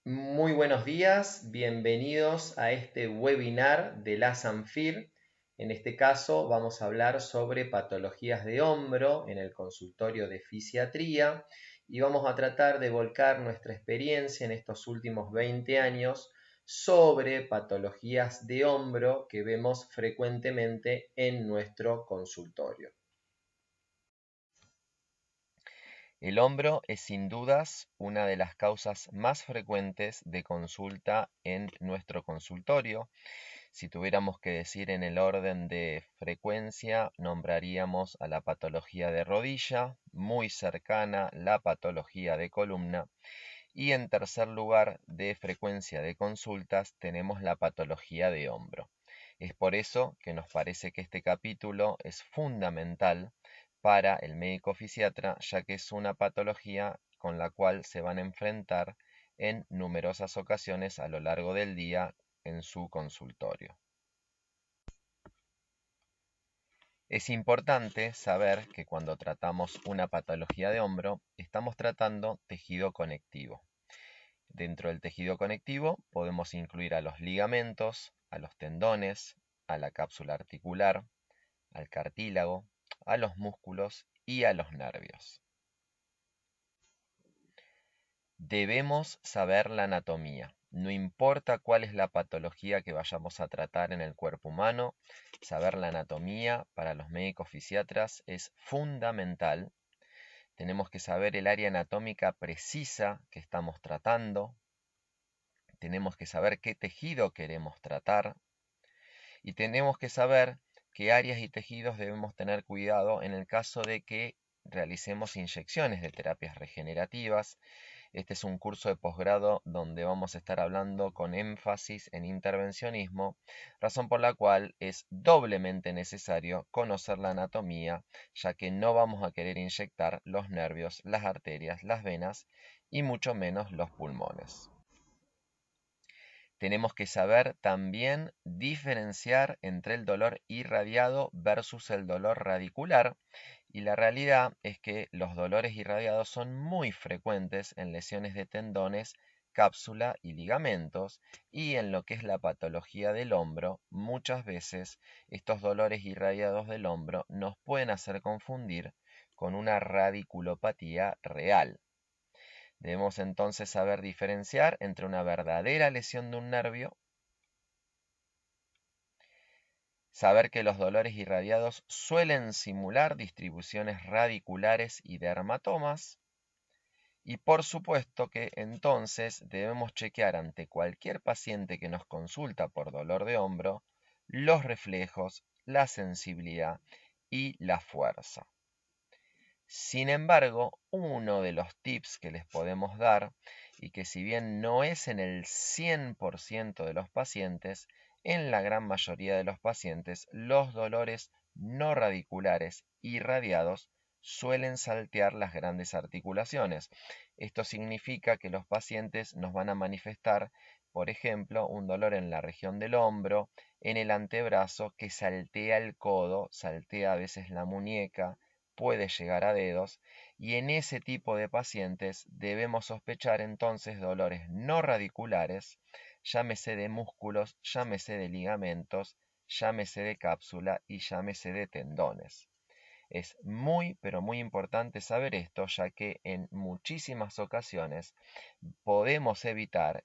Muy buenos días, bienvenidos a este webinar de la Sanfir. En este caso vamos a hablar sobre patologías de hombro en el consultorio de fisiatría y vamos a tratar de volcar nuestra experiencia en estos últimos 20 años sobre patologías de hombro que vemos frecuentemente en nuestro consultorio. El hombro es sin dudas una de las causas más frecuentes de consulta en nuestro consultorio. Si tuviéramos que decir en el orden de frecuencia, nombraríamos a la patología de rodilla, muy cercana la patología de columna, y en tercer lugar de frecuencia de consultas tenemos la patología de hombro. Es por eso que nos parece que este capítulo es fundamental para el médico fisiatra, ya que es una patología con la cual se van a enfrentar en numerosas ocasiones a lo largo del día en su consultorio. Es importante saber que cuando tratamos una patología de hombro, estamos tratando tejido conectivo. Dentro del tejido conectivo podemos incluir a los ligamentos, a los tendones, a la cápsula articular, al cartílago, a los músculos y a los nervios. Debemos saber la anatomía. No importa cuál es la patología que vayamos a tratar en el cuerpo humano, saber la anatomía para los médicos fisiatras es fundamental. Tenemos que saber el área anatómica precisa que estamos tratando. Tenemos que saber qué tejido queremos tratar. Y tenemos que saber qué áreas y tejidos debemos tener cuidado en el caso de que realicemos inyecciones de terapias regenerativas. Este es un curso de posgrado donde vamos a estar hablando con énfasis en intervencionismo, razón por la cual es doblemente necesario conocer la anatomía, ya que no vamos a querer inyectar los nervios, las arterias, las venas y mucho menos los pulmones. Tenemos que saber también diferenciar entre el dolor irradiado versus el dolor radicular. Y la realidad es que los dolores irradiados son muy frecuentes en lesiones de tendones, cápsula y ligamentos. Y en lo que es la patología del hombro, muchas veces estos dolores irradiados del hombro nos pueden hacer confundir con una radiculopatía real. Debemos entonces saber diferenciar entre una verdadera lesión de un nervio, saber que los dolores irradiados suelen simular distribuciones radiculares y dermatomas, y por supuesto que entonces debemos chequear ante cualquier paciente que nos consulta por dolor de hombro los reflejos, la sensibilidad y la fuerza. Sin embargo, uno de los tips que les podemos dar, y que si bien no es en el 100% de los pacientes, en la gran mayoría de los pacientes, los dolores no radiculares irradiados suelen saltear las grandes articulaciones. Esto significa que los pacientes nos van a manifestar, por ejemplo, un dolor en la región del hombro, en el antebrazo, que saltea el codo, saltea a veces la muñeca, puede llegar a dedos, y en ese tipo de pacientes debemos sospechar entonces dolores no radiculares, llámese de músculos, llámese de ligamentos, llámese de cápsula y llámese de tendones. Es muy, pero muy importante saber esto, ya que en muchísimas ocasiones podemos evitar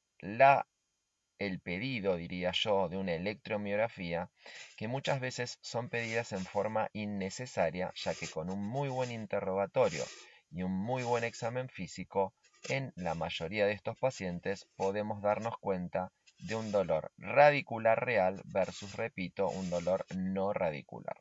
el pedido, diría yo, de una electromiografía, que muchas veces son pedidas en forma innecesaria, ya que con un muy buen interrogatorio y un muy buen examen físico, en la mayoría de estos pacientes podemos darnos cuenta de un dolor radicular real versus, repito, un dolor no radicular.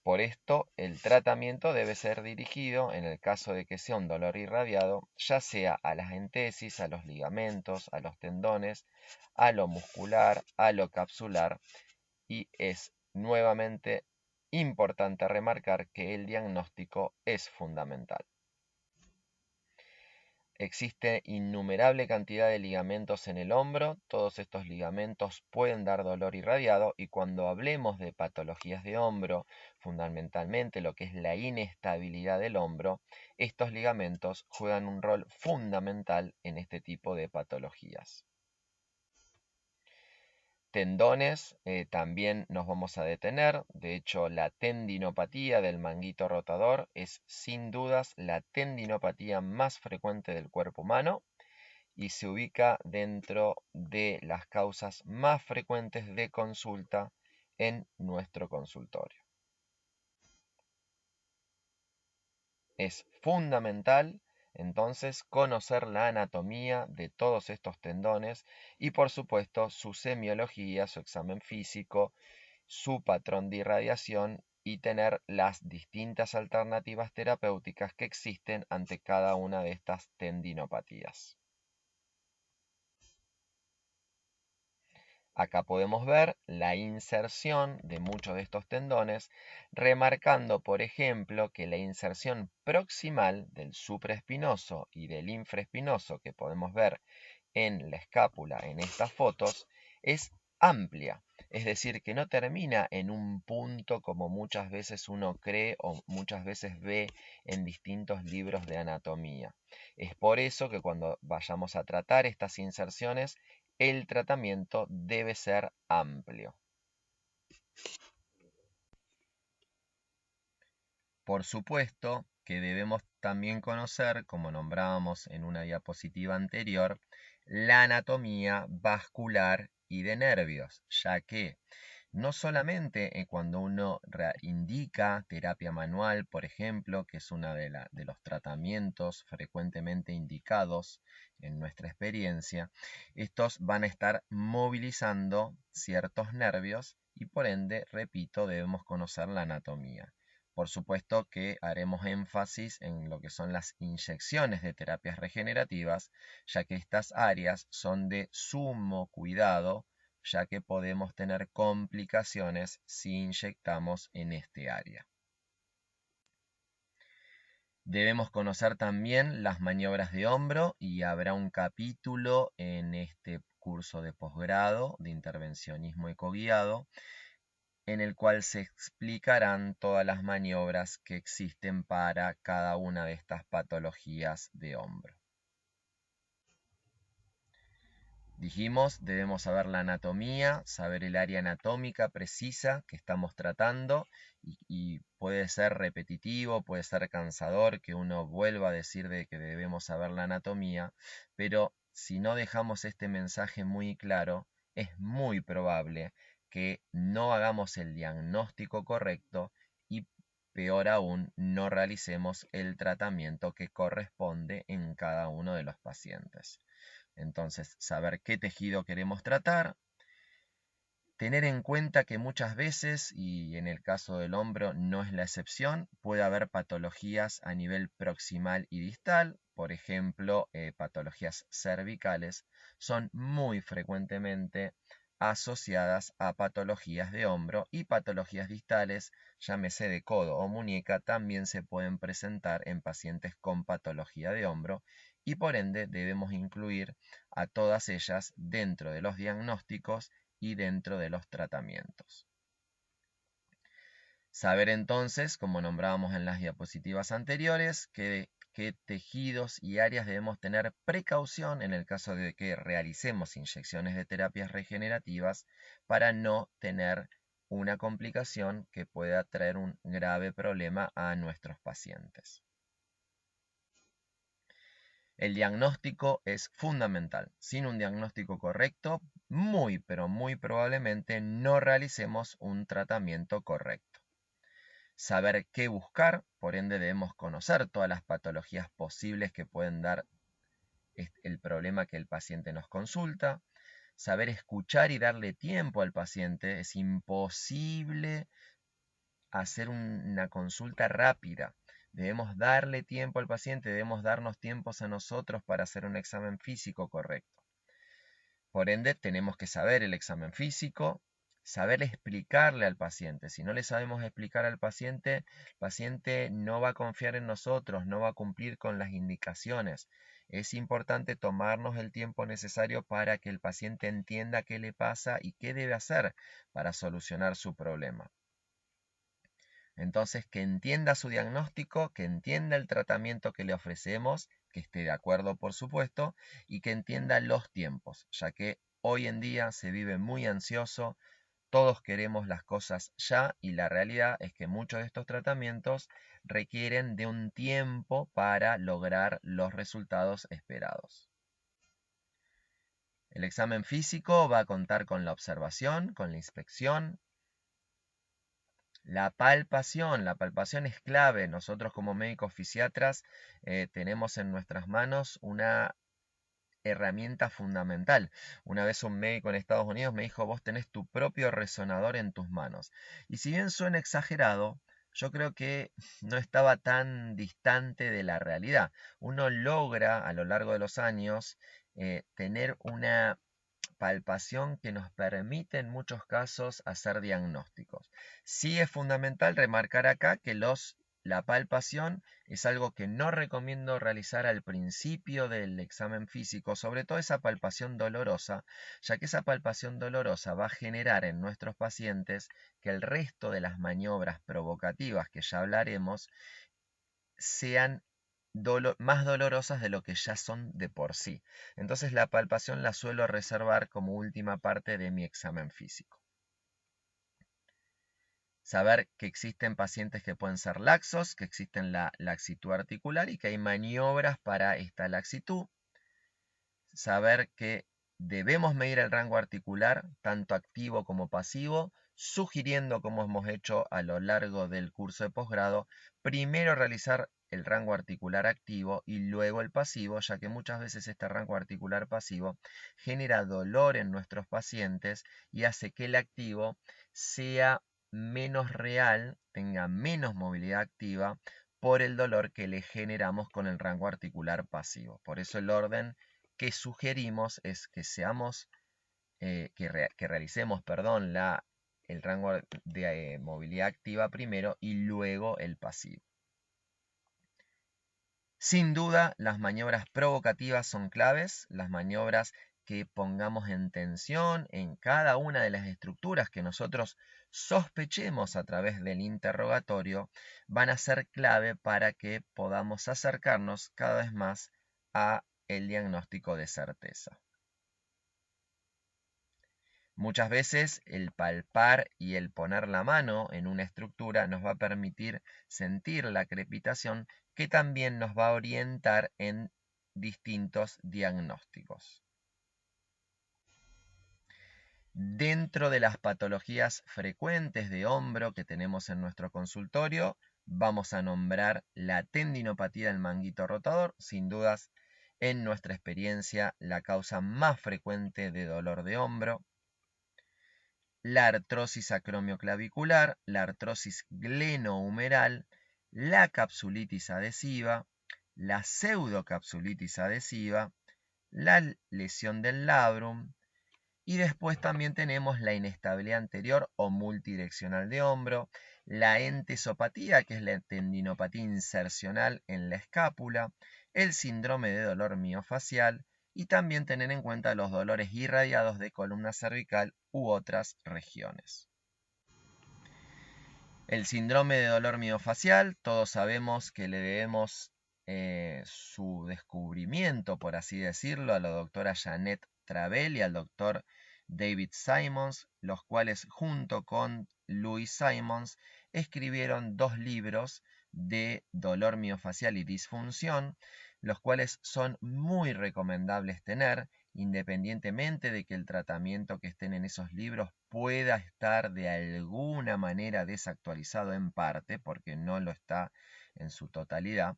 Por esto, el tratamiento debe ser dirigido, en el caso de que sea un dolor irradiado, ya sea a las entesis, a los ligamentos, a los tendones, a lo muscular, a lo capsular, y es nuevamente importante remarcar que el diagnóstico es fundamental. Existe innumerable cantidad de ligamentos en el hombro, todos estos ligamentos pueden dar dolor irradiado y cuando hablemos de patologías de hombro, fundamentalmente lo que es la inestabilidad del hombro, estos ligamentos juegan un rol fundamental en este tipo de patologías. Tendones, también nos vamos a detener. De hecho, la tendinopatía del manguito rotador es sin dudas la tendinopatía más frecuente del cuerpo humano y se ubica dentro de las causas más frecuentes de consulta en nuestro consultorio. Es fundamental entonces conocer la anatomía de todos estos tendones y por supuesto su semiología, su examen físico, su patrón de irradiación y tener las distintas alternativas terapéuticas que existen ante cada una de estas tendinopatías. Acá podemos ver la inserción de muchos de estos tendones, remarcando, por ejemplo, que la inserción proximal del supraespinoso y del infraespinoso que podemos ver en la escápula en estas fotos es amplia, es decir, que no termina en un punto como muchas veces uno cree o muchas veces ve en distintos libros de anatomía. Es por eso que cuando vayamos a tratar estas inserciones, el tratamiento debe ser amplio. Por supuesto que debemos también conocer, como nombrábamos en una diapositiva anterior, la anatomía vascular y de nervios, ya que no solamente cuando uno indica terapia manual, por ejemplo, que es uno de los tratamientos frecuentemente indicados en nuestra experiencia, estos van a estar movilizando ciertos nervios y por ende, repito, debemos conocer la anatomía. Por supuesto que haremos énfasis en lo que son las inyecciones de terapias regenerativas, ya que estas áreas son de sumo cuidado, ya que podemos tener complicaciones si inyectamos en este área. Debemos conocer también las maniobras de hombro y habrá un capítulo en este curso de posgrado de intervencionismo ecoguiado en el cual se explicarán todas las maniobras que existen para cada una de estas patologías de hombro. Dijimos, debemos saber la anatomía, saber el área anatómica precisa que estamos tratando y puede ser repetitivo, puede ser cansador que uno vuelva a decir de que debemos saber la anatomía, pero si no dejamos este mensaje muy claro, es muy probable que no hagamos el diagnóstico correcto y peor aún, no realicemos el tratamiento que corresponde en cada uno de los pacientes. Entonces, saber qué tejido queremos tratar, tener en cuenta que muchas veces, y en el caso del hombro no es la excepción, puede haber patologías a nivel proximal y distal, por ejemplo, patologías cervicales, son muy frecuentemente asociadas a patologías de hombro y patologías distales, llámese de codo o muñeca, también se pueden presentar en pacientes con patología de hombro y por ende debemos incluir a todas ellas dentro de los diagnósticos y dentro de los tratamientos. Saber entonces, como nombrábamos en las diapositivas anteriores, qué tejidos y áreas debemos tener precaución en el caso de que realicemos inyecciones de terapias regenerativas para no tener una complicación que pueda traer un grave problema a nuestros pacientes. El diagnóstico es fundamental. Sin un diagnóstico correcto, muy pero muy probablemente no realicemos un tratamiento correcto. Saber qué buscar, por ende debemos conocer todas las patologías posibles que pueden dar el problema que el paciente nos consulta. Saber escuchar y darle tiempo al paciente. Es imposible hacer una consulta rápida. Debemos darle tiempo al paciente, debemos darnos tiempos a nosotros para hacer un examen físico correcto. Por ende, tenemos que saber el examen físico, saber explicarle al paciente. Si no le sabemos explicar al paciente, el paciente no va a confiar en nosotros, no va a cumplir con las indicaciones. es importante tomarnos el tiempo necesario para que el paciente entienda qué le pasa y qué debe hacer para solucionar su problema. Entonces, que entienda su diagnóstico, que entienda el tratamiento que le ofrecemos, que esté de acuerdo, por supuesto, y que entienda los tiempos, ya que hoy en día se vive muy ansioso, todos queremos las cosas ya y la realidad es que muchos de estos tratamientos requieren de un tiempo para lograr los resultados esperados. El examen físico va a contar con la observación, con la inspección. La palpación es clave. Nosotros como médicos fisiatras tenemos en nuestras manos una herramienta fundamental. Una vez un médico en Estados Unidos me dijo, vos tenés tu propio resonador en tus manos. Y si bien suena exagerado, yo creo que no estaba tan distante de la realidad. Uno logra a lo largo de los años tener una palpación que nos permite en muchos casos hacer diagnósticos. Sí es fundamental remarcar acá que la palpación es algo que no recomiendo realizar al principio del examen físico, sobre todo esa palpación dolorosa, ya que esa palpación dolorosa va a generar en nuestros pacientes que el resto de las maniobras provocativas que ya hablaremos sean más dolorosas de lo que ya son de por sí. Entonces la palpación la suelo reservar como última parte de mi examen físico. Saber que existen pacientes que pueden ser laxos, que existen la laxitud articular y que hay maniobras para esta laxitud. Saber que debemos medir el rango articular, tanto activo como pasivo, sugiriendo, como hemos hecho a lo largo del curso de posgrado, primero realizar el rango articular activo y luego el pasivo, ya que muchas veces este rango articular pasivo genera dolor en nuestros pacientes y hace que el activo sea menos real, tenga menos movilidad activa por el dolor que le generamos con el rango articular pasivo. Por eso el orden que sugerimos es que que realicemos, perdón, el rango de movilidad activa primero y luego el pasivo. Sin duda, las maniobras provocativas son claves, las maniobras que pongamos en tensión en cada una de las estructuras que nosotros sospechemos a través del interrogatorio van a ser clave para que podamos acercarnos cada vez más a el diagnóstico de certeza. Muchas veces el palpar y el poner la mano en una estructura nos va a permitir sentir la crepitación que también nos va a orientar en distintos diagnósticos. Dentro de las patologías frecuentes de hombro que tenemos en nuestro consultorio, vamos a nombrar la tendinopatía del manguito rotador, sin dudas en nuestra experiencia la causa más frecuente de dolor de hombro. La artrosis acromioclavicular, la artrosis glenohumeral, la capsulitis adhesiva, la pseudocapsulitis adhesiva, la lesión del labrum y después también tenemos la inestabilidad anterior o multidireccional de hombro, la entesopatía, que es la tendinopatía insercional en la escápula, el síndrome de dolor miofacial y también tener en cuenta los dolores irradiados de columna cervical u otras regiones. El síndrome de dolor miofacial, todos sabemos que le debemos su descubrimiento, por así decirlo, a la doctora Janet Travell y al doctor David Simons, los cuales junto con Louis Simons escribieron 2 libros de dolor miofacial y disfunción, los cuales son muy recomendables tener, independientemente de que el tratamiento que estén en esos libros pueda estar de alguna manera desactualizado en parte, porque no lo está en su totalidad.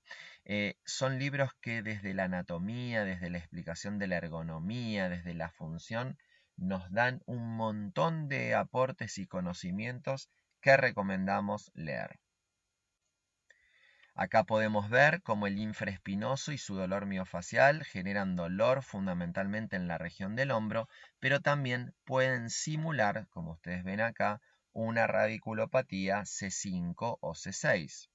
Son libros que desde la anatomía, desde la explicación de la ergonomía, desde la función, nos dan un montón de aportes y conocimientos que recomendamos leer. Acá podemos ver cómo el infraespinoso y su dolor miofacial generan dolor fundamentalmente en la región del hombro, pero también pueden simular, como ustedes ven acá, una radiculopatía C5 o C6.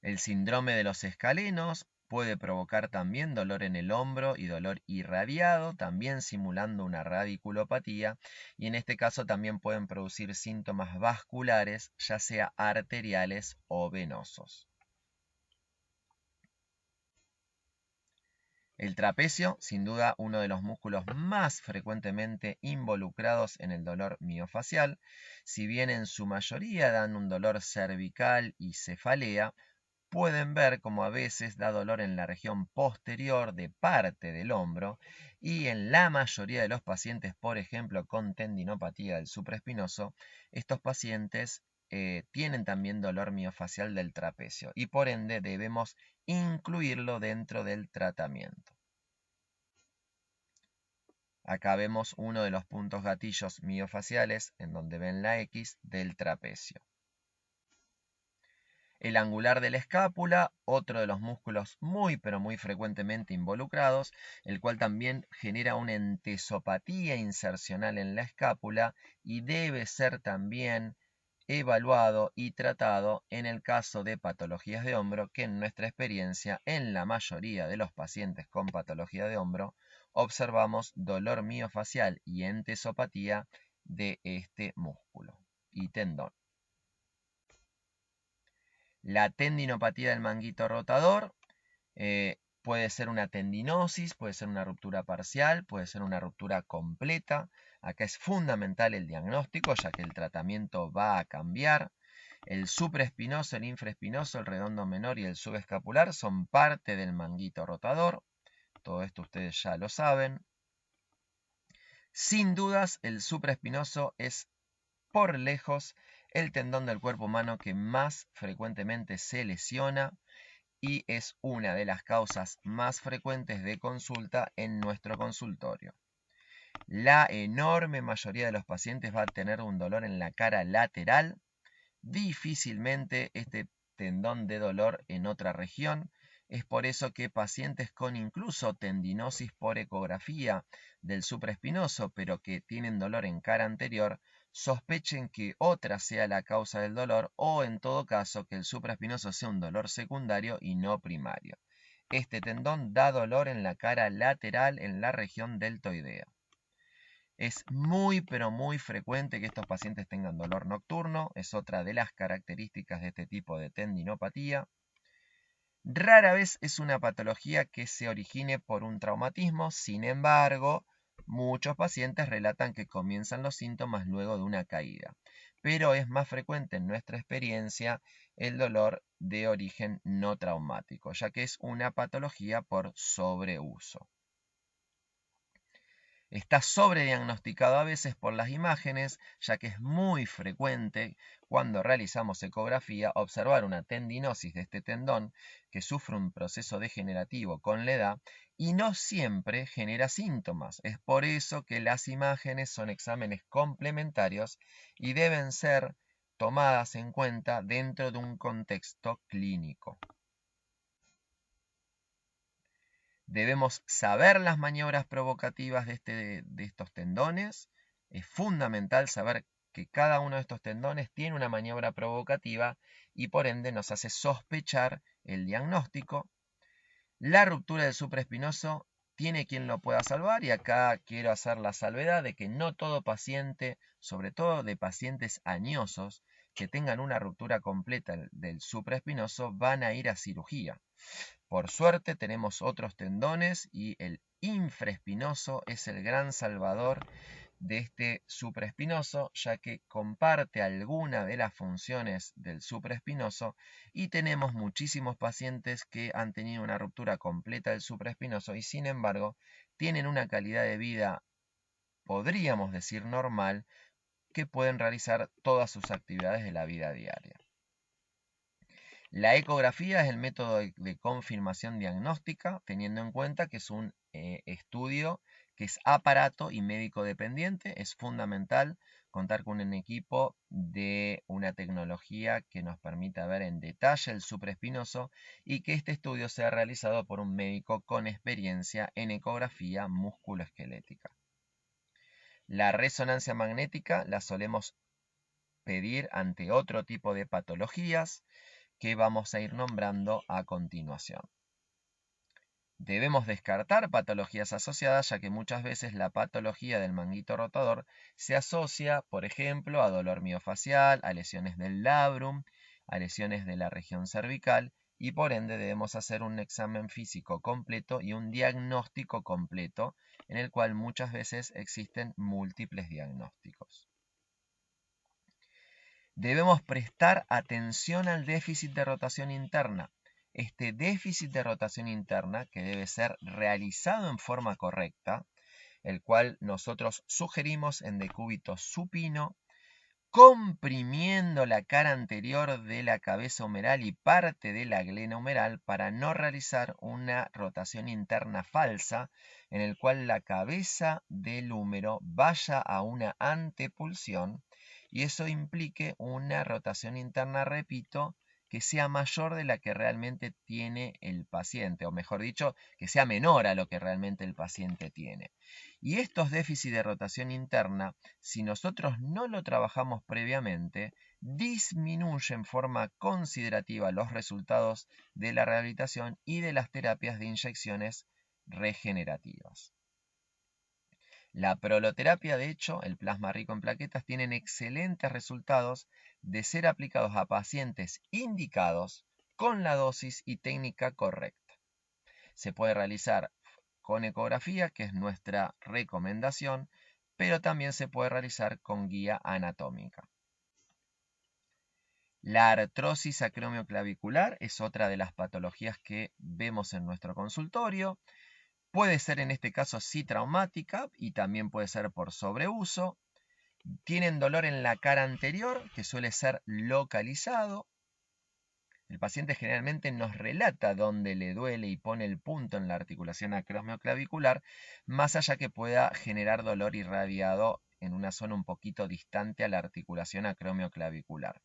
El síndrome de los escalenos puede provocar también dolor en el hombro y dolor irradiado, también simulando una radiculopatía, y en este caso también pueden producir síntomas vasculares, ya sea arteriales o venosos. El trapecio, sin duda, uno de los músculos más frecuentemente involucrados en el dolor miofacial. Si bien en su mayoría dan un dolor cervical y cefalea, pueden ver como a veces da dolor en la región posterior de parte del hombro, y en la mayoría de los pacientes, por ejemplo, con tendinopatía del supraespinoso, estos pacientes tienen también dolor miofacial del trapecio y por ende debemos incluirlo dentro del tratamiento. Acá vemos uno de los puntos gatillos miofaciales en donde ven la X del trapecio. El angular de la escápula, otro de los músculos muy pero muy frecuentemente involucrados, el cual también genera una entesopatía insercional en la escápula y debe ser también evaluado y tratado en el caso de patologías de hombro, que en nuestra experiencia, en la mayoría de los pacientes con patología de hombro, observamos dolor miofacial y entesopatía de este músculo y tendón. La tendinopatía del manguito rotador puede ser una tendinosis, puede ser una ruptura parcial, puede ser una ruptura completa. Acá es fundamental el diagnóstico, ya que el tratamiento va a cambiar. El supraespinoso, el infraespinoso, el redondo menor y el subescapular son parte del manguito rotador. Todo esto ustedes ya lo saben. Sin dudas, el supraespinoso es por lejos el tendón del cuerpo humano que más frecuentemente se lesiona y es una de las causas más frecuentes de consulta en nuestro consultorio. La enorme mayoría de los pacientes va a tener un dolor en la cara lateral, difícilmente este tendón de dolor en otra región. Es por eso que pacientes con incluso tendinosis por ecografía del supraespinoso, pero que tienen dolor en cara anterior, sospechen que otra sea la causa del dolor o en todo caso que el supraespinoso sea un dolor secundario y no primario. Este tendón da dolor en la cara lateral en la región deltoidea. Es muy pero muy frecuente que estos pacientes tengan dolor nocturno, es otra de las características de este tipo de tendinopatía. Rara vez es una patología que se origine por un traumatismo, sin embargo, muchos pacientes relatan que comienzan los síntomas luego de una caída, pero es más frecuente en nuestra experiencia el dolor de origen no traumático, ya que es una patología por sobreuso. Está sobrediagnosticado a veces por las imágenes, ya que es muy frecuente cuando realizamos ecografía observar una tendinosis de este tendón que sufre un proceso degenerativo con la edad y no siempre genera síntomas. Es por eso que las imágenes son exámenes complementarios y deben ser tomadas en cuenta dentro de un contexto clínico. Debemos saber las maniobras provocativas de estos tendones. Es fundamental saber que cada uno de estos tendones tiene una maniobra provocativa y por ende nos hace sospechar el diagnóstico. La ruptura del supraespinoso tiene quien lo pueda salvar y acá quiero hacer la salvedad de que no todo paciente, sobre todo de pacientes añosos, que tengan una ruptura completa del supraespinoso van a ir a cirugía. Por suerte tenemos otros tendones y el infraespinoso es el gran salvador de este supraespinoso, ya que comparte alguna de las funciones del supraespinoso y tenemos muchísimos pacientes que han tenido una ruptura completa del supraespinoso y sin embargo tienen una calidad de vida, podríamos decir normal, que pueden realizar todas sus actividades de la vida diaria. La ecografía es el método de confirmación diagnóstica, teniendo en cuenta que es un estudio que es aparato y médico dependiente. Es fundamental contar con un equipo de una tecnología que nos permita ver en detalle el supraespinoso y que este estudio sea realizado por un médico con experiencia en ecografía musculoesquelética. La resonancia magnética la solemos pedir ante otro tipo de patologías que vamos a ir nombrando a continuación. Debemos descartar patologías asociadas, ya que muchas veces la patología del manguito rotador se asocia, por ejemplo, a dolor miofacial, a lesiones del labrum, a lesiones de la región cervical, y por ende debemos hacer un examen físico completo y un diagnóstico completo, en el cual muchas veces existen múltiples diagnósticos. Debemos prestar atención al déficit de rotación interna. Este déficit de rotación interna, que debe ser realizado en forma correcta, el cual nosotros sugerimos en decúbito supino, comprimiendo la cara anterior de la cabeza humeral y parte de la glena humeral para no realizar una rotación interna falsa, en el cual la cabeza del húmero vaya a una antepulsión y eso implique una rotación interna, repito, que sea mayor de la que realmente tiene el paciente, o mejor dicho, que sea menor a lo que realmente el paciente tiene. Y estos déficits de rotación interna, si nosotros no lo trabajamos previamente, disminuye en forma considerativa los resultados de la rehabilitación y de las terapias de inyecciones regenerativas. La proloterapia, de hecho, el plasma rico en plaquetas, tienen excelentes resultados de ser aplicados a pacientes indicados con la dosis y técnica correcta. Se puede realizar con ecografía, que es nuestra recomendación, pero también se puede realizar con guía anatómica. La artrosis acromioclavicular es otra de las patologías que vemos en nuestro consultorio. Puede ser en este caso sí traumática y también puede ser por sobreuso. Tienen dolor en la cara anterior, que suele ser localizado. El paciente generalmente nos relata dónde le duele y pone el punto en la articulación acromioclavicular, más allá que pueda generar dolor irradiado en una zona un poquito distante a la articulación acromioclavicular.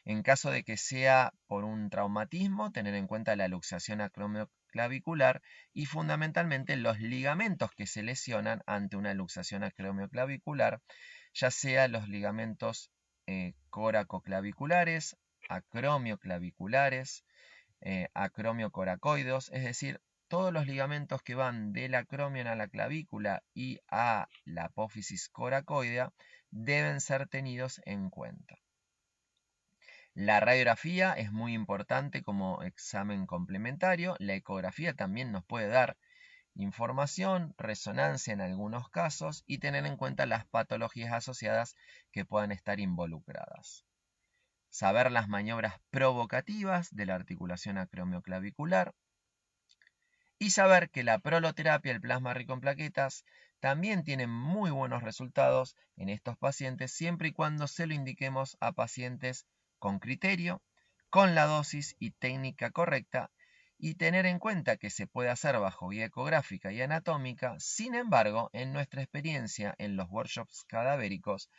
En caso de que sea por un traumatismo, tener en cuenta la luxación acromioclavicular y fundamentalmente los ligamentos que se lesionan ante una luxación acromioclavicular, ya sea los ligamentos coracoclaviculares, acromioclaviculares, acromiocoracoides, es decir, todos los ligamentos que van del acromion a la clavícula y a la apófisis coracoidea deben ser tenidos en cuenta. La radiografía es muy importante como examen complementario. La ecografía también nos puede dar información, resonancia en algunos casos y tener en cuenta las patologías asociadas que puedan estar involucradas. Saber las maniobras provocativas de la articulación acromioclavicular y saber que la proloterapia, el plasma rico en plaquetas, también tiene muy buenos resultados en estos pacientes siempre y cuando se lo indiquemos a pacientes con criterio, con la dosis y técnica correcta y tener en cuenta que se puede hacer bajo guía ecográfica y anatómica. Sin embargo, en nuestra experiencia en los workshops cadavéricos,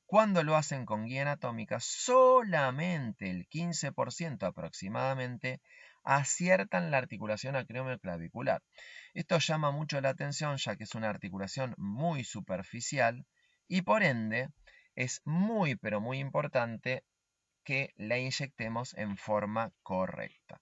cuando lo hacen con guía anatómica, solamente el 15% aproximadamente aciertan la articulación acromioclavicular. Esto llama mucho la atención ya que es una articulación muy superficial y por ende es muy pero muy importante que la inyectemos en forma correcta.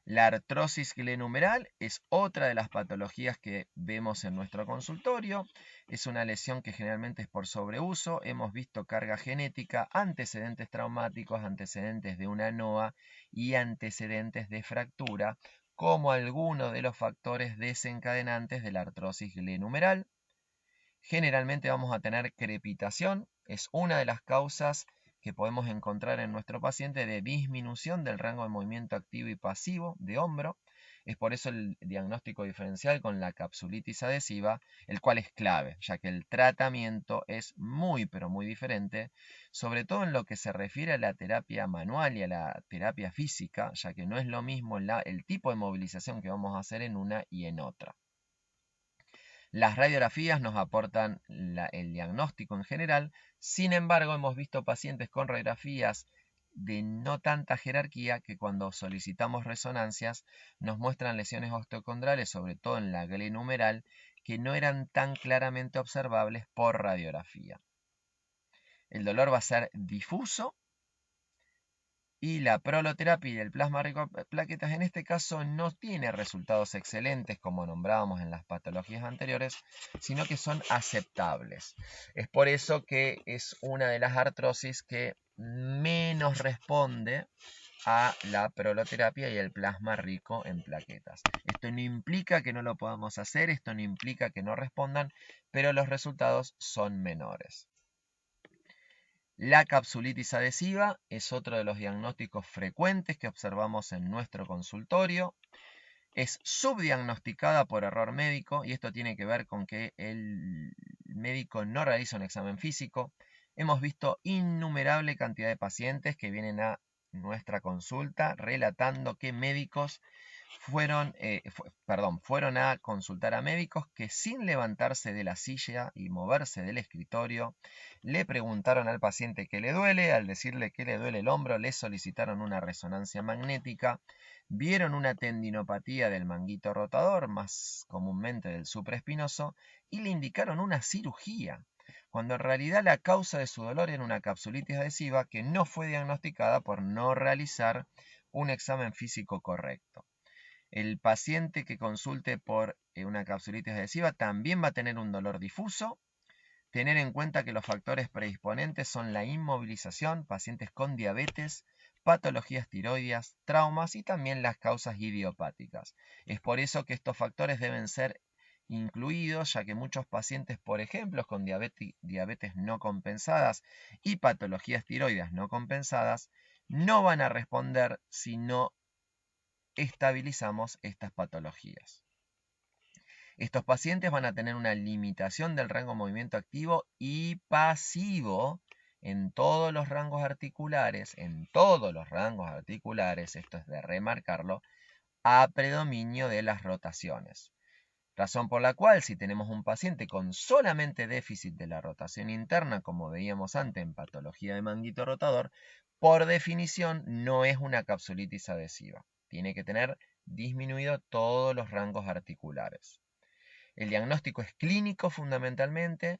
La artrosis glenumeral es otra de las patologías que vemos en nuestro consultorio. Es una lesión que generalmente es por sobreuso. Hemos visto carga genética, antecedentes traumáticos, antecedentes de una NOA y antecedentes de fractura como algunos de los factores desencadenantes de la artrosis glenumeral. Generalmente vamos a tener crepitación. Es una de las causas que podemos encontrar en nuestro paciente de disminución del rango de movimiento activo y pasivo de hombro. Es por eso el diagnóstico diferencial con la capsulitis adhesiva, el cual es clave, ya que el tratamiento es muy pero muy diferente, sobre todo en lo que se refiere a la terapia manual y a la terapia física, ya que no es lo mismo el tipo de movilización que vamos a hacer en una y en otra. Las radiografías nos aportan el diagnóstico en general, sin embargo hemos visto pacientes con radiografías de no tanta jerarquía que cuando solicitamos resonancias nos muestran lesiones osteocondrales, sobre todo en la glenumeral, que no eran tan claramente observables por radiografía. El dolor va a ser difuso Y la proloterapia y el plasma rico en plaquetas en este caso no tiene resultados excelentes como nombrábamos en las patologías anteriores, sino que son aceptables. Es por eso que es una de las artrosis que menos responde a la proloterapia y el plasma rico en plaquetas. Esto no implica que no lo podamos hacer, esto no implica que no respondan, pero los resultados son menores. La capsulitis adhesiva es otro de los diagnósticos frecuentes que observamos en nuestro consultorio. Es subdiagnosticada por error médico y esto tiene que ver con que el médico no realiza un examen físico. Hemos visto innumerable cantidad de pacientes que vienen a nuestra consulta relatando que médicos fueron a consultar a médicos que sin levantarse de la silla y moverse del escritorio, le preguntaron al paciente qué le duele, al decirle que le duele el hombro, le solicitaron una resonancia magnética, vieron una tendinopatía del manguito rotador, más comúnmente del supraespinoso, y le indicaron una cirugía, cuando en realidad la causa de su dolor era una capsulitis adhesiva que no fue diagnosticada por no realizar un examen físico correcto. El paciente que consulte por una capsulitis adhesiva también va a tener un dolor difuso. Tener en cuenta que los factores predisponentes son la inmovilización, pacientes con diabetes, patologías tiroideas, traumas y también las causas idiopáticas. Es por eso que estos factores deben ser incluidos, ya que muchos pacientes, por ejemplo, con diabetes no compensadas y patologías tiroideas no compensadas, no van a responder si no estabilizamos estas patologías. Estos pacientes van a tener una limitación del rango de movimiento activo y pasivo en todos los rangos articulares, esto es de remarcarlo, a predominio de las rotaciones. Razón por la cual, si tenemos un paciente con solamente déficit de la rotación interna, como veíamos antes en patología de manguito rotador, por definición no es una capsulitis adhesiva. Tiene que tener disminuido todos los rangos articulares. El diagnóstico es clínico fundamentalmente,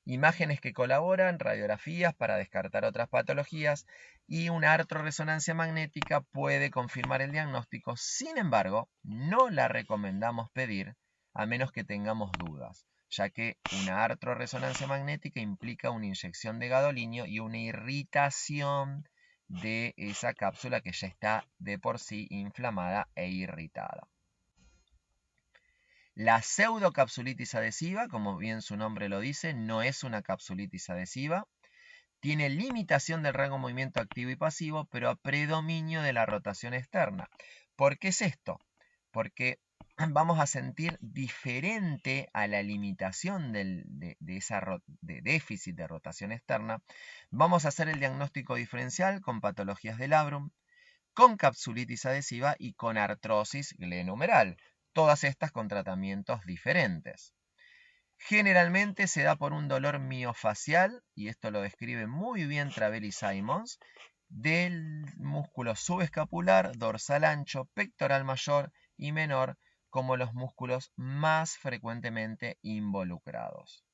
imágenes que colaboran, radiografías para descartar otras patologías y una artrorresonancia magnética puede confirmar el diagnóstico. Sin embargo, no la recomendamos pedir a menos que tengamos dudas, ya que una artrorresonancia magnética implica una inyección de gadolinio y una irritación de esa cápsula que ya está de por sí inflamada e irritada. La pseudocapsulitis adhesiva, como bien su nombre lo dice, no es una capsulitis adhesiva. Tiene limitación del rango de movimiento activo y pasivo, pero a predominio de la rotación externa. ¿Por qué es esto? Porque vamos a sentir diferente a la limitación de déficit de rotación externa. Vamos a hacer el diagnóstico diferencial con patologías del labrum, con capsulitis adhesiva y con artrosis glenohumeral. Todas estas con tratamientos diferentes. Generalmente se da por un dolor miofacial, y esto lo describe muy bien Travelli Simons, del músculo subescapular, dorsal ancho, pectoral mayor y menor, como los músculos más frecuentemente involucrados.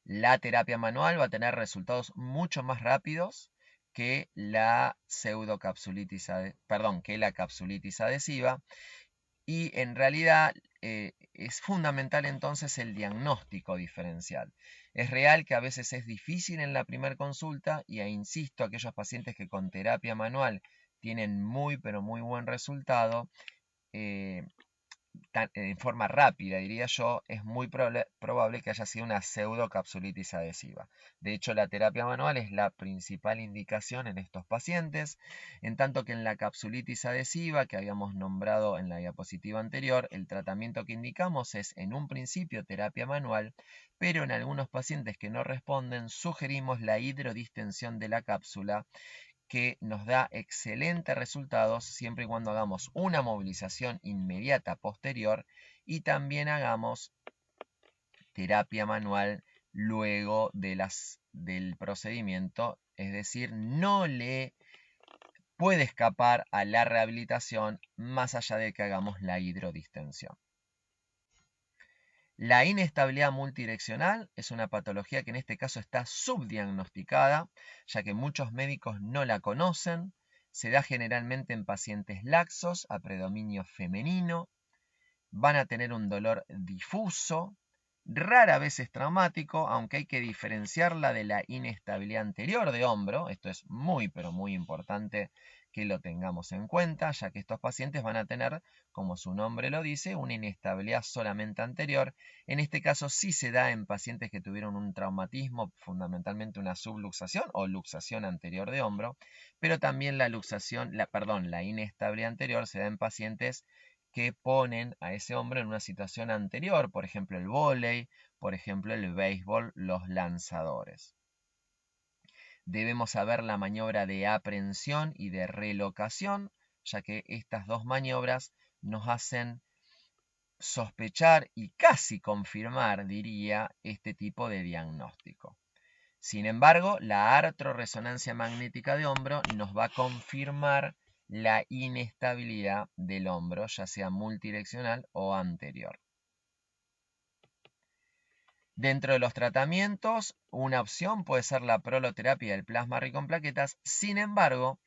La terapia manual va a tener resultados mucho más rápidos que la capsulitis adhesiva, y en realidad es fundamental entonces el diagnóstico diferencial. Es real que a veces es difícil en la primera consulta y insisto, aquellos pacientes que con terapia manual tienen muy pero muy buen resultado, en forma rápida, diría yo, es muy probable que haya sido una pseudocapsulitis adhesiva. De hecho, la terapia manual es la principal indicación en estos pacientes, en tanto que en la capsulitis adhesiva, que habíamos nombrado en la diapositiva anterior, el tratamiento que indicamos es en un principio terapia manual, pero en algunos pacientes que no responden sugerimos la hidrodistensión de la cápsula, que nos da excelentes resultados siempre y cuando hagamos una movilización inmediata posterior y también hagamos terapia manual luego del procedimiento, es decir, no le puede escapar a la rehabilitación más allá de que hagamos la hidrodistensión. La inestabilidad multidireccional es una patología que en este caso está subdiagnosticada, ya que muchos médicos no la conocen. Se da generalmente en pacientes laxos a predominio femenino. Van a tener un dolor difuso, rara vez es traumático, aunque hay que diferenciarla de la inestabilidad anterior de hombro. Esto es muy, pero muy importante que lo tengamos en cuenta, ya que estos pacientes van a tener, como su nombre lo dice, una inestabilidad solamente anterior. En este caso sí se da en pacientes que tuvieron un traumatismo, fundamentalmente una subluxación o luxación anterior de hombro, pero también la inestabilidad anterior se da en pacientes que ponen a ese hombre en una situación anterior, por ejemplo el vóley, por ejemplo el béisbol, los lanzadores. Debemos saber la maniobra de aprehensión y de relocación, ya que estas dos maniobras nos hacen sospechar y casi confirmar, diría, este tipo de diagnóstico. Sin embargo, la artrorresonancia magnética de hombro nos va a confirmar la inestabilidad del hombro, ya sea multidireccional o anterior. Dentro de los tratamientos, una opción puede ser la proloterapia del plasma rico en plaquetas. Sin embargo,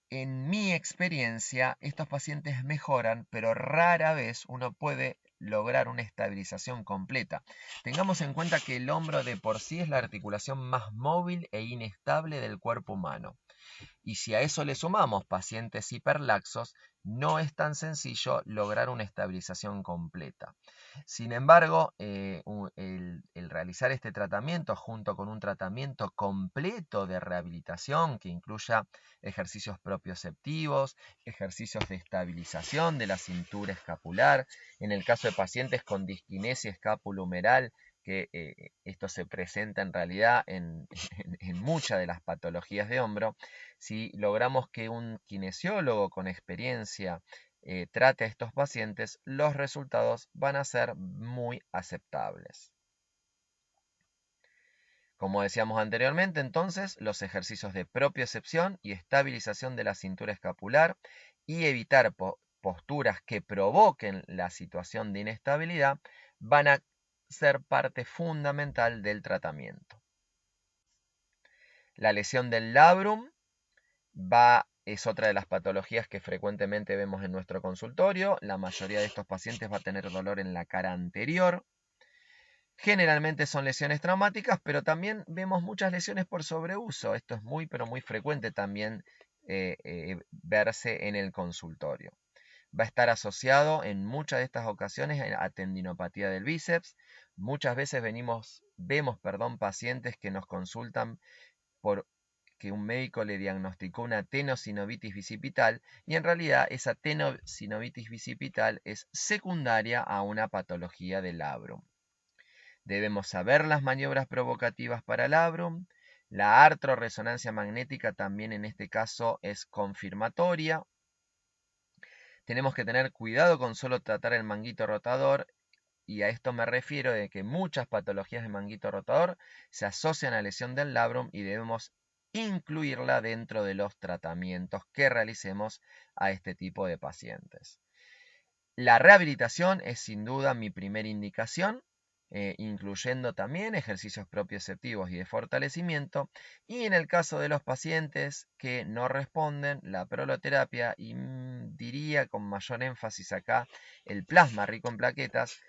en mi experiencia, estos pacientes mejoran, pero rara vez uno puede lograr una estabilización completa. Tengamos en cuenta que el hombro de por sí es la articulación más móvil e inestable del cuerpo humano. Y si a eso le sumamos pacientes hiperlaxos, no es tan sencillo lograr una estabilización completa. Sin embargo, el realizar este tratamiento junto con un tratamiento completo de rehabilitación que incluya ejercicios propioceptivos, ejercicios de estabilización de la cintura escapular, en el caso de pacientes con disquinesia escapulohumeral, que esto se presenta en realidad en muchas de las patologías de hombro, si logramos que un kinesiólogo con experiencia trate a estos pacientes, los resultados van a ser muy aceptables. Como decíamos anteriormente, entonces, los ejercicios de propiocepción y estabilización de la cintura escapular y evitar posturas que provoquen la situación de inestabilidad van a ser parte fundamental del tratamiento. La lesión del labrum es otra de las patologías que frecuentemente vemos en nuestro consultorio. La mayoría de estos pacientes va a tener dolor en la cara anterior. Generalmente son lesiones traumáticas, pero también vemos muchas lesiones por sobreuso. Esto es muy, pero muy frecuente también verse en el consultorio. Va a estar asociado en muchas de estas ocasiones a tendinopatía del bíceps. Muchas veces vemos pacientes que nos consultan por que un médico le diagnosticó una tenosinovitis bicipital y en realidad esa tenosinovitis bicipital es secundaria a una patología del labrum. Debemos saber las maniobras provocativas para el labrum. La artrorresonancia magnética también en este caso es confirmatoria. Tenemos que tener cuidado con solo tratar el manguito rotador, y a esto me refiero de que muchas patologías de manguito rotador se asocian a lesión del labrum y debemos incluirla dentro de los tratamientos que realicemos a este tipo de pacientes. La rehabilitación es sin duda mi primera indicación, incluyendo también ejercicios propioceptivos y de fortalecimiento, y en el caso de los pacientes que no responden, la proloterapia, y diría con mayor énfasis acá el plasma rico en plaquetas,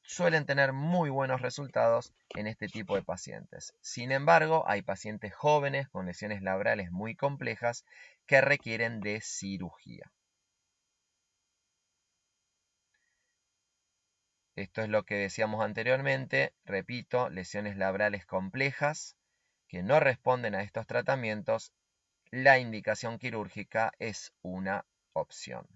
suelen tener muy buenos resultados en este tipo de pacientes. Sin embargo, hay pacientes jóvenes con lesiones labrales muy complejas que requieren de cirugía. Esto es lo que decíamos anteriormente, repito, lesiones labrales complejas que no responden a estos tratamientos, la indicación quirúrgica es una opción.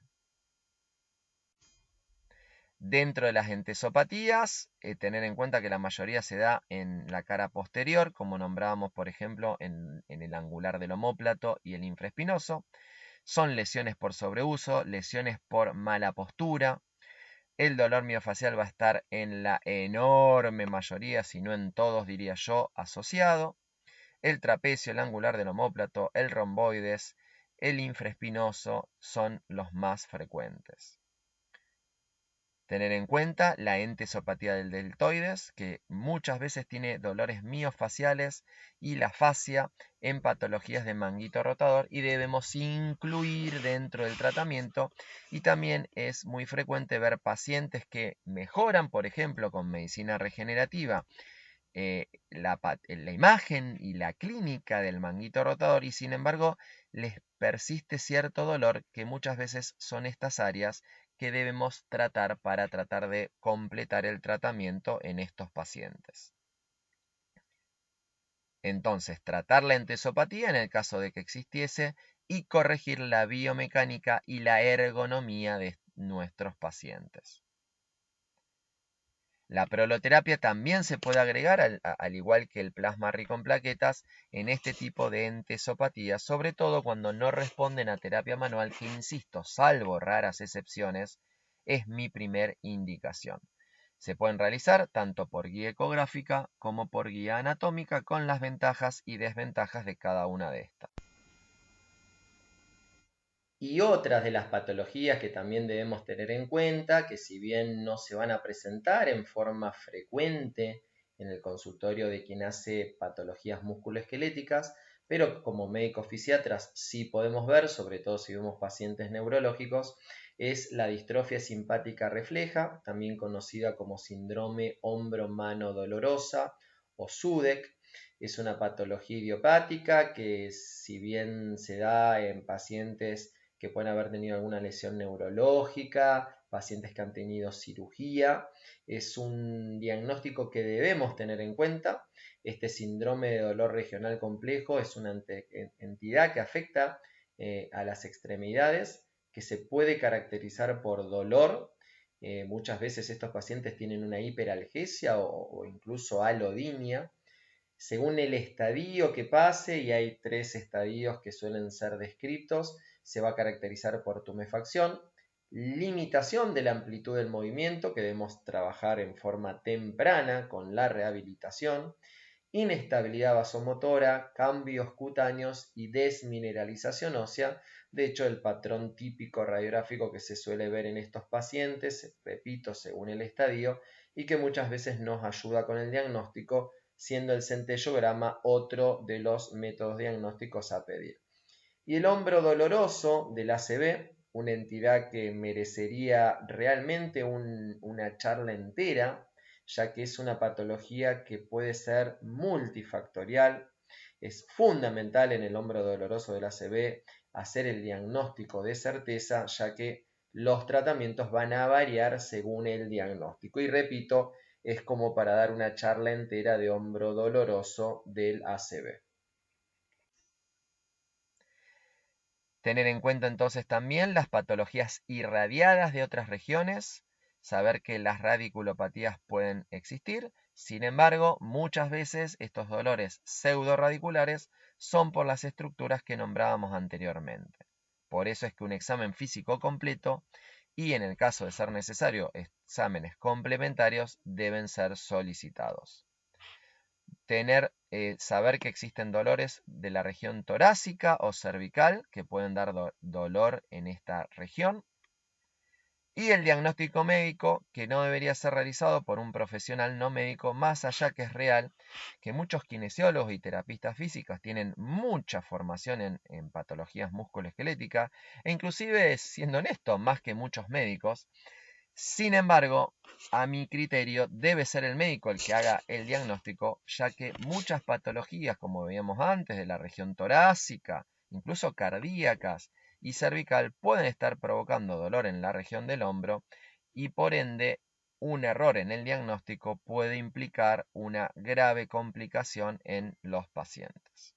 Dentro de las entesopatías, tener en cuenta que la mayoría se da en la cara posterior, como nombrábamos por ejemplo en el angular del omóplato y el infraespinoso. Son lesiones por sobreuso, lesiones por mala postura. El dolor miofacial va a estar en la enorme mayoría, si no en todos diría yo, asociado. El trapecio, el angular del omóplato, el romboides, el infraespinoso son los más frecuentes. Tener en cuenta la entesopatía del deltoides, que muchas veces tiene dolores miofaciales, y la fascia en patologías de manguito rotador, y debemos incluir dentro del tratamiento. Y también es muy frecuente ver pacientes que mejoran, por ejemplo, con medicina regenerativa, la imagen y la clínica del manguito rotador, y sin embargo les persiste cierto dolor, que muchas veces son estas áreas que debemos tratar para tratar de completar el tratamiento en estos pacientes. Entonces, tratar la entesopatía en el caso de que existiese, y corregir la biomecánica y la ergonomía de nuestros pacientes. La proloterapia también se puede agregar, al igual que el plasma rico en plaquetas, en este tipo de entesopatía, sobre todo cuando no responden a terapia manual, que, insisto, salvo raras excepciones, es mi primer indicación. Se pueden realizar tanto por guía ecográfica como por guía anatómica, con las ventajas y desventajas de cada una de estas. Y otras de las patologías que también debemos tener en cuenta, que si bien no se van a presentar en forma frecuente en el consultorio de quien hace patologías musculoesqueléticas, pero como médicos fisiatras sí podemos ver, sobre todo si vemos pacientes neurológicos, es la distrofia simpática refleja, también conocida como síndrome hombro-mano dolorosa o SUDEC. Es una patología idiopática que, si bien se da en pacientes que pueden haber tenido alguna lesión neurológica, pacientes que han tenido cirugía, es un diagnóstico que debemos tener en cuenta. Este síndrome de dolor regional complejo es una entidad que afecta a las extremidades, que se puede caracterizar por dolor. Muchas veces estos pacientes tienen una hiperalgesia o incluso alodinia, según el estadio que pase, y hay 3 estadios que suelen ser descritos. Se va a caracterizar por tumefacción, limitación de la amplitud del movimiento, que debemos trabajar en forma temprana con la rehabilitación, inestabilidad vasomotora, cambios cutáneos y desmineralización ósea. De hecho, el patrón típico radiográfico que se suele ver en estos pacientes, repito, según el estadio, y que muchas veces nos ayuda con el diagnóstico, siendo el centellograma otro de los métodos diagnósticos a pedir. Y el hombro doloroso del ACV, una entidad que merecería realmente una charla entera, ya que es una patología que puede ser multifactorial. Es fundamental en el hombro doloroso del ACV hacer el diagnóstico de certeza, ya que los tratamientos van a variar según el diagnóstico. Y repito, es como para dar una charla entera de hombro doloroso del ACV. Tener en cuenta entonces también las patologías irradiadas de otras regiones, saber que las radiculopatías pueden existir. Sin embargo, muchas veces estos dolores pseudoradiculares son por las estructuras que nombrábamos anteriormente. Por eso es que un examen físico completo, y en el caso de ser necesario exámenes complementarios, deben ser solicitados. Saber que existen dolores de la región torácica o cervical que pueden dar dolor en esta región. Y el diagnóstico médico, que no debería ser realizado por un profesional no médico, más allá que es real que muchos kinesiólogos y terapistas físicos tienen mucha formación en patologías musculoesqueléticas, e inclusive, siendo honesto, más que muchos médicos. Sin embargo, a mi criterio, debe ser el médico el que haga el diagnóstico, ya que muchas patologías, como veíamos antes, de la región torácica, incluso cardíacas y cervical, pueden estar provocando dolor en la región del hombro, y por ende un error en el diagnóstico puede implicar una grave complicación en los pacientes.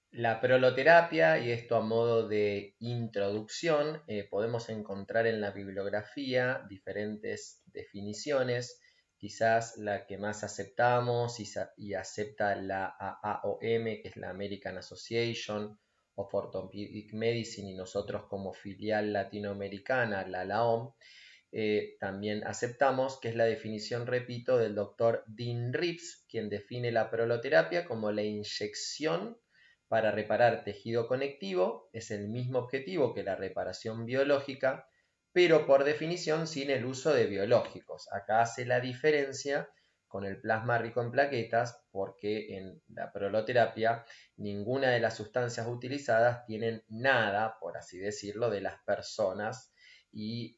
La proloterapia, y esto a modo de introducción, podemos encontrar en la bibliografía diferentes definiciones. Quizás la que más aceptamos y acepta la AAOM, que es la American Association of Orthopedic Medicine, y nosotros como filial latinoamericana, la LAOM, también aceptamos, que es la definición, repito, del doctor Dean Reeves, quien define la proloterapia como la inyección para reparar tejido conectivo. Es el mismo objetivo que la reparación biológica, pero por definición sin el uso de biológicos. Acá hace la diferencia con el plasma rico en plaquetas porque en la proloterapia ninguna de las sustancias utilizadas tienen nada, por así decirlo, de las personas y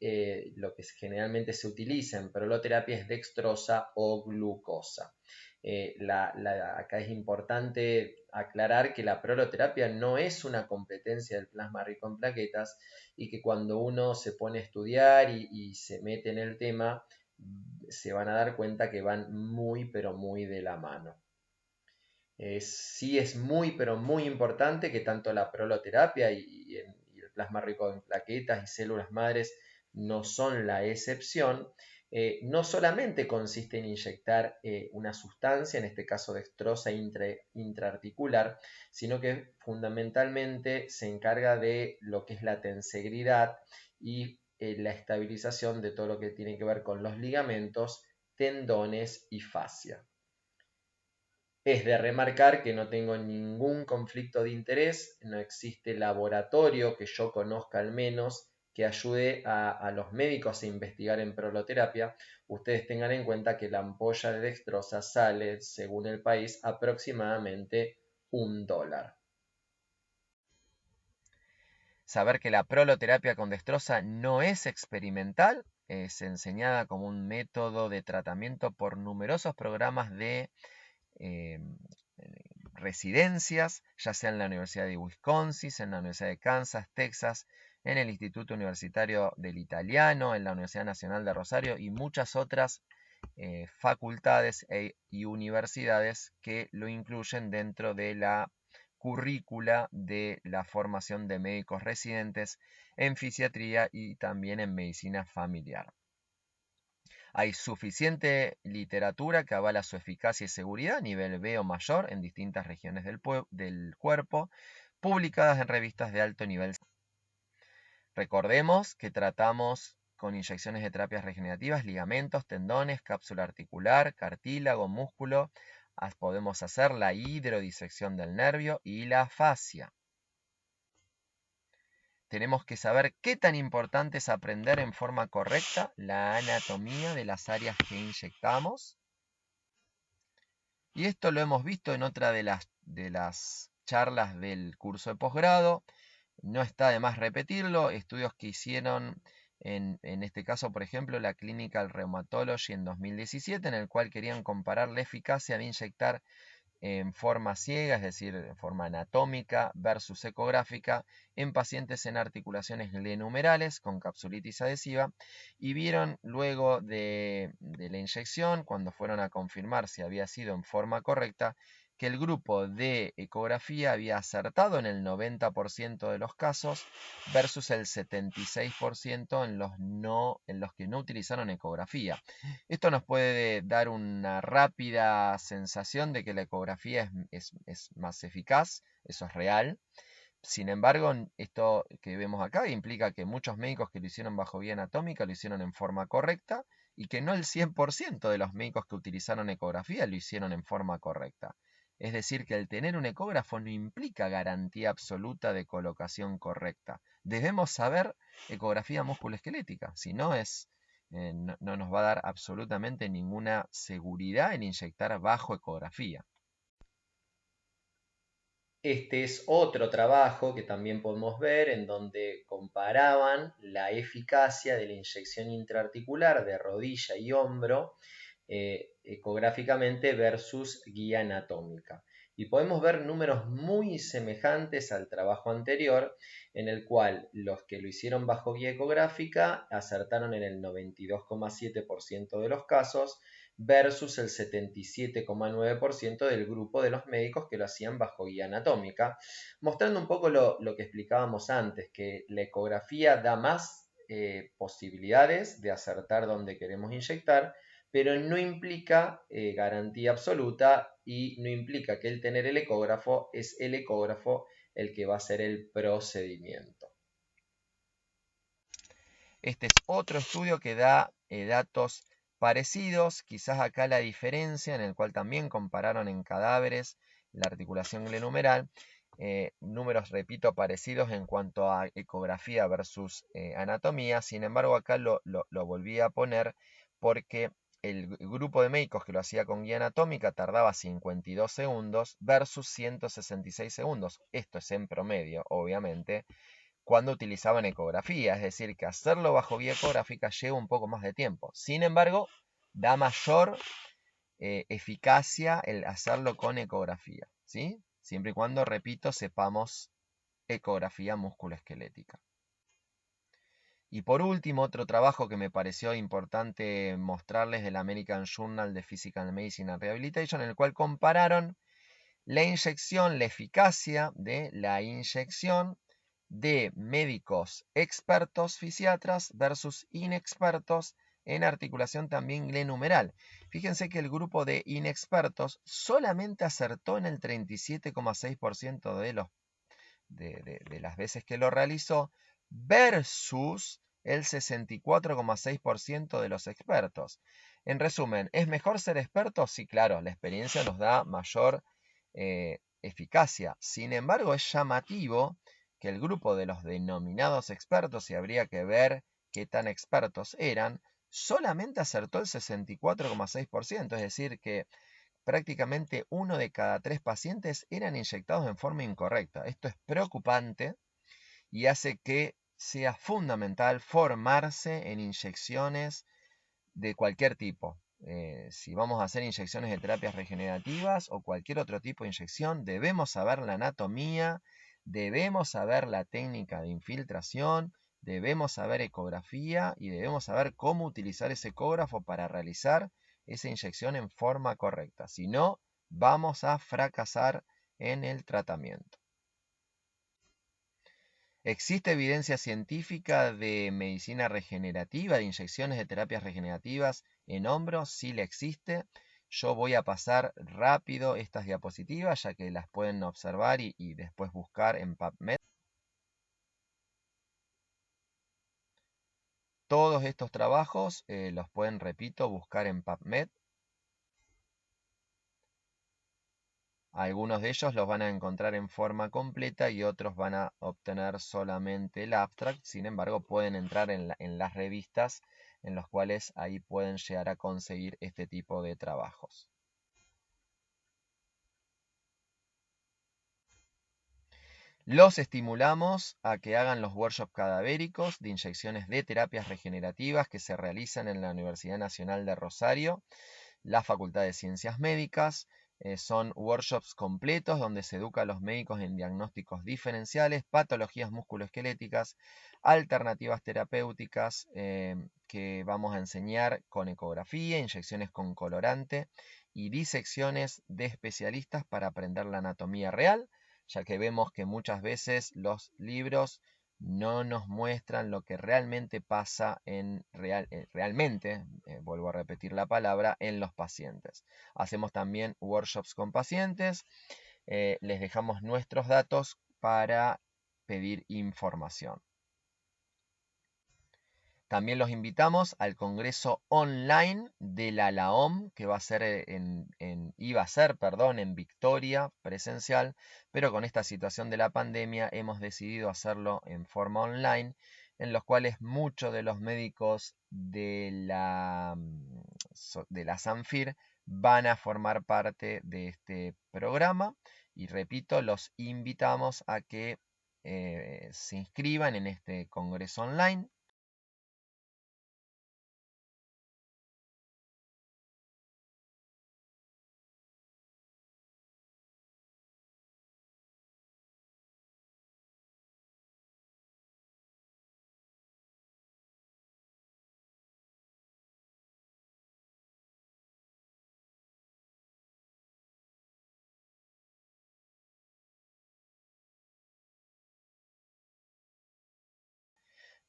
lo que generalmente se utiliza en proloterapia es dextrosa o glucosa. Acá es importante aclarar que la proloterapia no es una competencia del plasma rico en plaquetas y que cuando uno se pone a estudiar y se mete en el tema, se van a dar cuenta que van muy, pero muy de la mano. Sí es muy, pero muy importante que tanto la proloterapia y el plasma rico en plaquetas y células madres no son la excepción. No solamente consiste en inyectar una sustancia, en este caso dextrosa intraarticular, sino que fundamentalmente se encarga de lo que es la tensegridad y la estabilización de todo lo que tiene que ver con los ligamentos, tendones y fascia. Es de remarcar que no tengo ningún conflicto de interés, no existe laboratorio que yo conozca al menos que ayude a los médicos a investigar en proloterapia. Ustedes tengan en cuenta que la ampolla de dextrosa sale, según el país, aproximadamente $1. Saber que la proloterapia con dextrosa no es experimental, es enseñada como un método de tratamiento por numerosos programas de eh, residencias, ya sea en la Universidad de Wisconsin, en la Universidad de Kansas, Texas, en el Instituto Universitario del Italiano, en la Universidad Nacional de Rosario y muchas otras facultades y universidades que lo incluyen dentro de la currícula de la formación de médicos residentes en fisiatría y también en medicina familiar. Hay suficiente literatura que avala su eficacia y seguridad a nivel B o mayor en distintas regiones del cuerpo, publicadas en revistas de alto nivel. Recordemos que tratamos con inyecciones de terapias regenerativas, ligamentos, tendones, cápsula articular, cartílago, músculo. Podemos hacer la hidrodisección del nervio y la fascia. Tenemos que saber qué tan importante es aprender en forma correcta la anatomía de las áreas que inyectamos. Y esto lo hemos visto en otra de las charlas del curso de posgrado. No está de más repetirlo. Estudios que hicieron en este caso, por ejemplo, la Clinical Rheumatology en 2017, en el cual querían comparar la eficacia de inyectar en forma ciega, es decir, en forma anatómica versus ecográfica, en pacientes en articulaciones glenumerales con capsulitis adhesiva, y vieron luego de la inyección, cuando fueron a confirmar si había sido en forma correcta, que el grupo de ecografía había acertado en el 90% de los casos versus el 76% en los que no utilizaron ecografía. Esto nos puede dar una rápida sensación de que la ecografía es más eficaz, eso es real. Sin embargo, esto que vemos acá implica que muchos médicos que lo hicieron bajo guía anatómica lo hicieron en forma correcta y que no el 100% de los médicos que utilizaron ecografía lo hicieron en forma correcta. Es decir, que el tener un ecógrafo no implica garantía absoluta de colocación correcta. Debemos saber ecografía musculoesquelética, si no no nos va a dar absolutamente ninguna seguridad en inyectar bajo ecografía. Este es otro trabajo que también podemos ver en donde comparaban la eficacia de la inyección intraarticular de rodilla y hombro ecográficamente versus guía anatómica. Y podemos ver números muy semejantes al trabajo anterior, en el cual los que lo hicieron bajo guía ecográfica acertaron en el 92,7% de los casos versus el 77,9% del grupo de los médicos que lo hacían bajo guía anatómica, mostrando un poco lo que explicábamos antes, que la ecografía da más posibilidades de acertar donde queremos inyectar, pero no implica garantía absoluta y no implica que el tener el ecógrafo es el ecógrafo el que va a hacer el procedimiento. Este es otro estudio que da datos parecidos, quizás acá la diferencia en el cual también compararon en cadáveres la articulación glenumeral números, repito, parecidos en cuanto a ecografía versus anatomía. Sin embargo, acá lo volví a poner porque el grupo de médicos que lo hacía con guía anatómica tardaba 52 segundos versus 166 segundos. Esto es en promedio, obviamente, cuando utilizaban ecografía. Es decir, que hacerlo bajo guía ecográfica lleva un poco más de tiempo. Sin embargo, da mayor eficacia el hacerlo con ecografía, ¿sí? Siempre y cuando, repito, sepamos ecografía musculoesquelética. Y por último, otro trabajo que me pareció importante mostrarles del American Journal de Physical Medicine and Rehabilitation, en el cual compararon la inyección, la eficacia de la inyección de médicos expertos fisiatras versus inexpertos en articulación también glenumeral. Fíjense que el grupo de inexpertos solamente acertó en el 37,6% de las veces que lo realizó versus el 64,6% de los expertos. En resumen, ¿es mejor ser experto? Sí, claro, la experiencia nos da mayor eficacia. Sin embargo, es llamativo que el grupo de los denominados expertos, y habría que ver qué tan expertos eran, solamente acertó el 64,6%, es decir, que prácticamente 1 de cada 3 pacientes eran inyectados en forma incorrecta. Esto es preocupante y hace que sea fundamental formarse en inyecciones de cualquier tipo. Si vamos a hacer inyecciones de terapias regenerativas o cualquier otro tipo de inyección, debemos saber la anatomía, debemos saber la técnica de infiltración, debemos saber ecografía y debemos saber cómo utilizar ese ecógrafo para realizar esa inyección en forma correcta. Si no, vamos a fracasar en el tratamiento. ¿Existe evidencia científica de medicina regenerativa, de inyecciones de terapias regenerativas en hombros? Sí la existe. Yo voy a pasar rápido estas diapositivas, ya que las pueden observar y después buscar en PubMed. Todos estos trabajos los pueden, repito, buscar en PubMed. Algunos de ellos los van a encontrar en forma completa y otros van a obtener solamente el abstract. Sin embargo, pueden entrar en las revistas en los cuales ahí pueden llegar a conseguir este tipo de trabajos. Los estimulamos a que hagan los workshops cadavéricos de inyecciones de terapias regenerativas que se realizan en la Universidad Nacional de Rosario, la Facultad de Ciencias Médicas. Son workshops completos donde se educa a los médicos en diagnósticos diferenciales, patologías musculoesqueléticas, alternativas terapéuticas que vamos a enseñar con ecografía, inyecciones con colorante y disecciones de especialistas para aprender la anatomía real, ya que vemos que muchas veces los libros no nos muestran lo que realmente pasa realmente, vuelvo a repetir la palabra, en los pacientes. Hacemos también workshops con pacientes, les dejamos nuestros datos para pedir información. También los invitamos al congreso online de la LAOM, que va a ser iba a ser, perdón, en Victoria, presencial, pero con esta situación de la pandemia hemos decidido hacerlo en forma online, en los cuales muchos de los médicos de la Sanfir van a formar parte de este programa. Y repito, los invitamos a que se inscriban en este congreso online.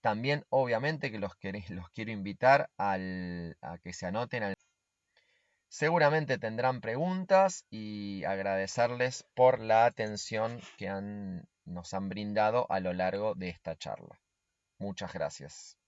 También, obviamente, que los quiero invitar a que se anoten. Seguramente tendrán preguntas y agradecerles por la atención que nos han brindado a lo largo de esta charla. Muchas gracias.